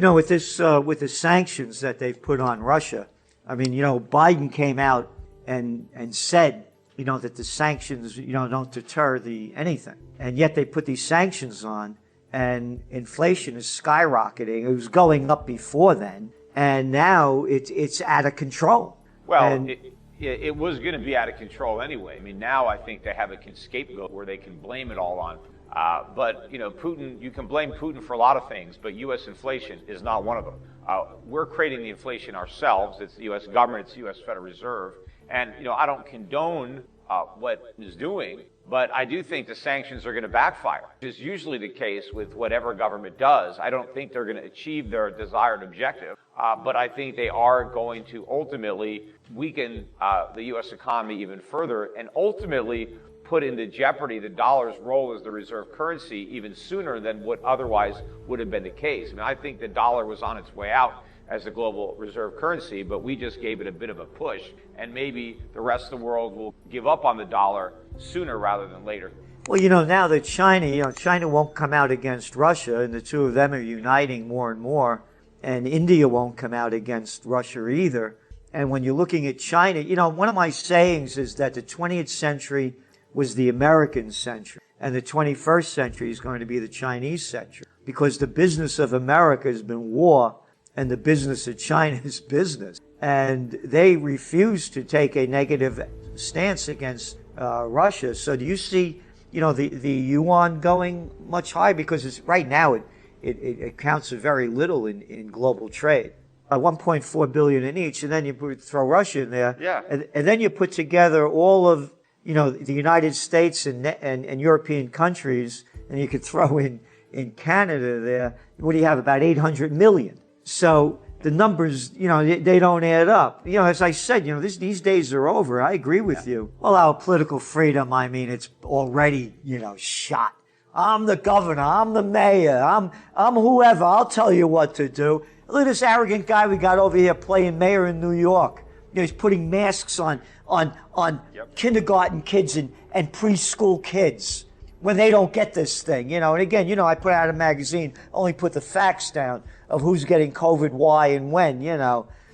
With this, with the sanctions that they've put on Russia, I mean, Biden came out and said, that the sanctions, don't deter anything. And yet they put these sanctions on, and inflation is skyrocketing. It was going up before then, and now it's out of control. Well, it was going to be out of control anyway. I mean, now I think they have a scapegoat where they can blame it all on. But Putin, you can blame Putin for a lot of things, but U.S. inflation is not one of them. We're creating the inflation ourselves. It's the U.S. government, it's the U.S. Federal Reserve. And, I don't condone what is doing, but I do think the sanctions are going to backfire, which is usually the case with whatever government does. I don't think they're going to achieve their desired objective, but I think they are going to ultimately weaken the U.S. economy even further and ultimately put into jeopardy the dollar's role as the reserve currency even sooner than what otherwise would have been the case. I mean, I think the dollar was on its way out as the global reserve currency, but we just gave it a bit of a push, and maybe the rest of the world will give up on the dollar sooner rather than later. Well, now that China won't come out against Russia, and the two of them are uniting more and more, and India won't come out against Russia either. And when you're looking at China, one of my sayings is that the 20th century was the American century, and the 21st century is going to be the Chinese century, because the business of America has been war, and the business of China is business. And they refuse to take a negative stance against Russia. So do you see, the yuan going much higher? Because right now it accounts for very little in global trade. 1.4 billion in each, and then you throw Russia in there. Yeah. And then you put together all of, the United States and European countries, and you could throw in Canada there. What do you have? About 800 million. So the numbers, they don't add up. As I said, these days are over. I agree with you. Well, our political freedom, I mean, it's already, shot. I'm the governor. I'm the mayor. I'm whoever. I'll tell you what to do. Look at this arrogant guy we got over here playing mayor in New York. He's putting masks on kindergarten kids and preschool kids when they don't get this thing, And again, I put out a magazine, only put the facts down of who's getting COVID, why, and when,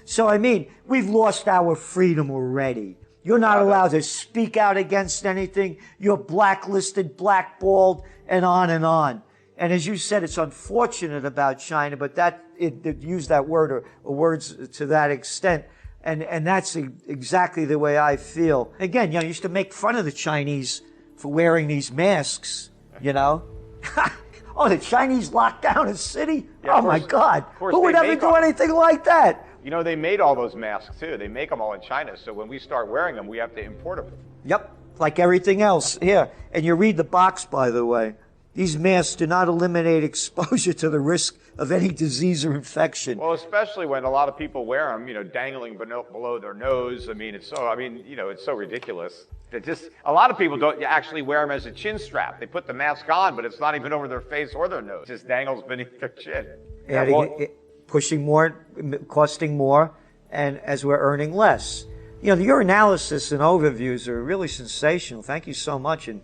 So, I mean, we've lost our freedom already. You're not allowed to speak out against anything. You're blacklisted, blackballed, and on and on. And as you said, it's unfortunate about China, but it used that word or words to that extent. And that's exactly the way I feel. Again, you used to make fun of the Chinese for wearing these masks, Oh, the Chinese locked down a city? Yeah, my God. Who would ever do anything like that? They made all those masks, too. They make them all in China. So when we start wearing them, we have to import them. Yep, like everything else. Here, and you read the box, by the way. These masks do not eliminate exposure to the risk of any disease or infection. Well, especially when a lot of people wear them, dangling below their nose. I mean, it's so ridiculous. A lot of people don't actually wear them as a chin strap. They put the mask on, but it's not even over their face or their nose. It just dangles beneath their chin. Pushing more, costing more, and as we're earning less. Your analysis and overviews are really sensational. Thank you so much. And,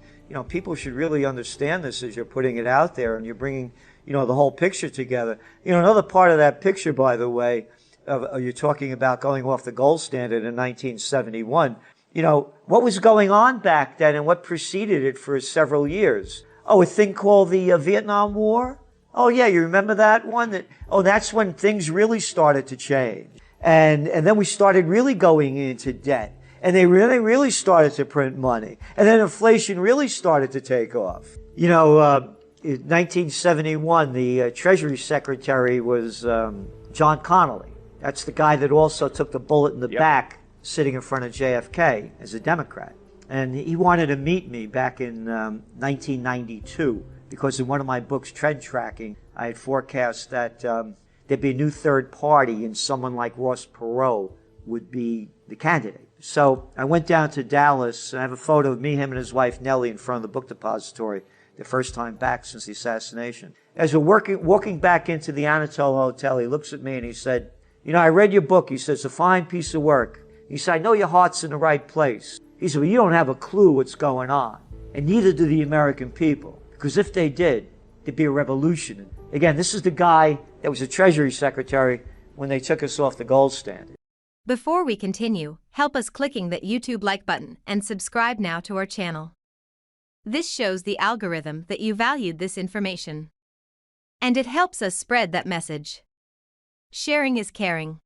people should really understand this as you're putting it out there and you're bringing, the whole picture together. Another part of that picture, by the way, you're talking about going off the gold standard in 1971. What was going on back then and what preceded it for several years? Oh, a thing called the Vietnam War? Oh, yeah, you remember that one? That's when things really started to change. And then we started really going into debt. And they really started to print money. And then inflation really started to take off. In 1971, the Treasury Secretary was John Connally. That's the guy that also took the bullet in the back sitting in front of JFK as a Democrat. And he wanted to meet me back in 1992 because in one of my books, Trend Tracking, I had forecast that there'd be a new third party and someone like Ross Perot would be the candidate. So I went down to Dallas, and I have a photo of me, him, and his wife Nellie in front of the book depository, the first time back since the assassination. As we're walking back into the Anatole Hotel, he looks at me and he said, I read your book. He said, it's a fine piece of work. He said, I know your heart's in the right place. He said, well, you don't have a clue what's going on, and neither do the American people, because if they did, there'd be a revolution. Again, this is the guy that was the Treasury Secretary when they took us off the gold standard. Before we continue, help us clicking that YouTube like button and subscribe now to our channel. This shows the algorithm that you valued this information. And it helps us spread that message. Sharing is caring.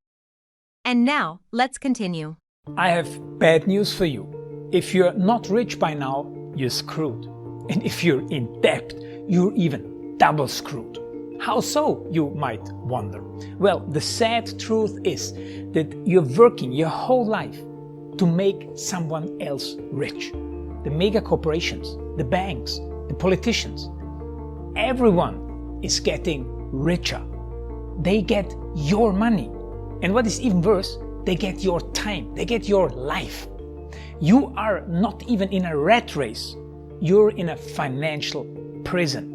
And now, let's continue. I have bad news for you. If you're not rich by now, you're screwed. And if you're in debt, you're even double screwed. How so, you might wonder? Well, the sad truth is that you're working your whole life to make someone else rich. The mega corporations, the banks, the politicians, everyone is getting richer. They get your money. And what is even worse, they get your time, they get your life. You are not even in a rat race, you're in a financial prison.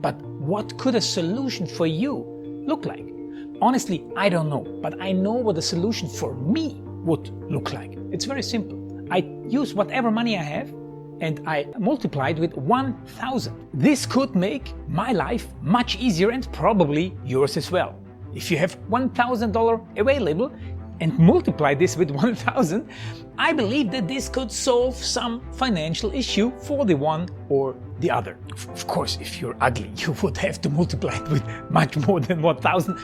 But what could a solution for you look like? Honestly, I don't know, but I know what a solution for me would look like. It's very simple. I use whatever money I have and I multiply it with 1,000. This could make my life much easier and probably yours as well. If you have $1,000 available and multiply this with 1,000, I believe that this could solve some financial issue for the one or the other. Of course, if you're ugly, you would have to multiply it with much more than 1,000.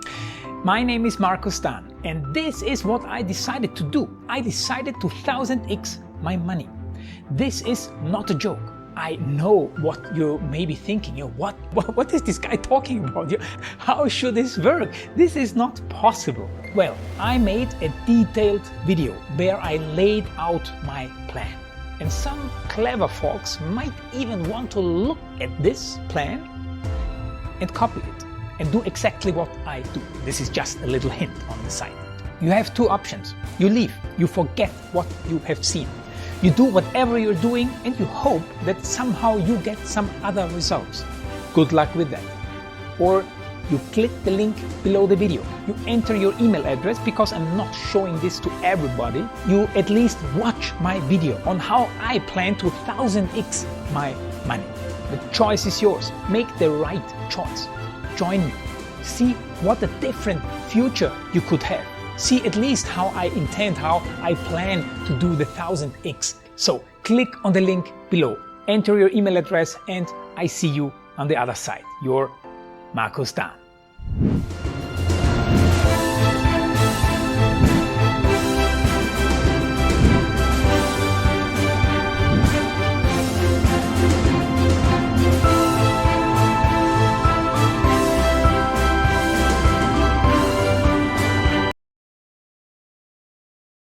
My name is Markus Dan, and this is what I decided to do. I decided to 1000x my money. This is not a joke. I know what you may be thinking. What is this guy talking about? How should this work? This is not possible. Well, I made a detailed video where I laid out my plan. And some clever folks might even want to look at this plan and copy it and do exactly what I do. This is just a little hint on the side. You have two options. You leave, you forget what you have seen. You do whatever you're doing and you hope that somehow you get some other results. Good luck with that. Or you click the link below the video. You enter your email address because I'm not showing this to everybody. You at least watch my video on how I plan to 1000x my money. The choice is yours. Make the right choice. Join me. See what a different future you could have. See at least how I intend, how I plan to do the 1000x. So click on the link below, enter your email address, and I see you on the other side. Your Markus Dan.